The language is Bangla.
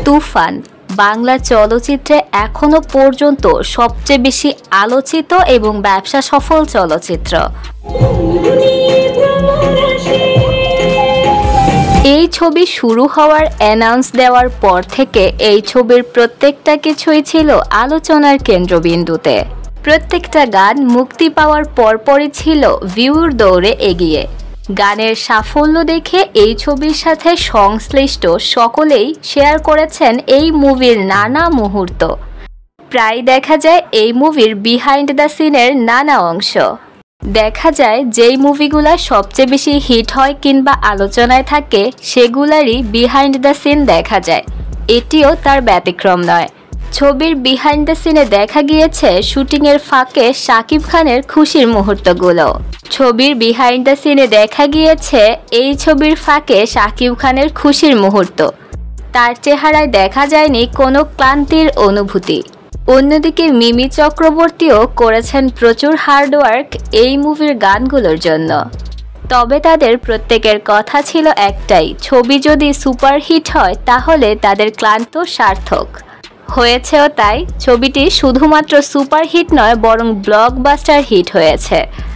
তুফান বাংলা চলচ্চিত্রে এখনো পর্যন্ত সবচেয়ে বেশি আলোচিত এবং ব্যবসা সফল চলচ্চিত্র। এই ছবি শুরু হওয়ার অ্যানাউন্স দেওয়ার পর থেকে এই ছবির প্রত্যেকটা কিছুই ছিল আলোচনার কেন্দ্রবিন্দুতে। প্রত্যেকটা গান মুক্তি পাওয়ার পরপরই ছিল ভিউর দৌড়ে এগিয়ে। গানের সাফল্য দেখে এই ছবির সাথে সংশ্লিষ্ট সকলেই শেয়ার করেছেন এই মুভির নানা মুহূর্ত। প্রায় দেখা যায় এই মুভির বিহাইন্ড দ্য সিনের নানা অংশ। দেখা যায় যেই মুভিগুলা সবচেয়ে বেশি হিট হয় কিংবা আলোচনায় থাকে সেগুলারই বিহাইন্ড দ্য সিন দেখা যায়। এটিও তার ব্যতিক্রম নয়। ছবির বিহাইন্ড দ্য সিনে দেখা গিয়েছে শুটিংয়ের ফাঁকে শাকিব খানের খুশির মুহূর্তগুলো। ছবির বিহাইন্ড দ্য সিনে দেখা গিয়েছে এই ছবির ফাঁকে শাকিব খানের খুশির মুহূর্ত। তার চেহারায় দেখা যায়নি কোনো ক্লান্তির অনুভূতি। অন্যদিকে মিমি চক্রবর্তীও করেছেন প্রচুর হার্ডওয়ার্ক এই মুভির গানগুলোর জন্য। তবে তাদের প্রত্যেকের কথা ছিল একটাই, ছবি যদি সুপারহিট হয় তাহলে তাদের ক্লান্ত সার্থক। হয়েছেও তাই। ছবিটি শুধুমাত্র সুপারহিট নয় বরং ব্লকবাস্টার হিট হয়েছে।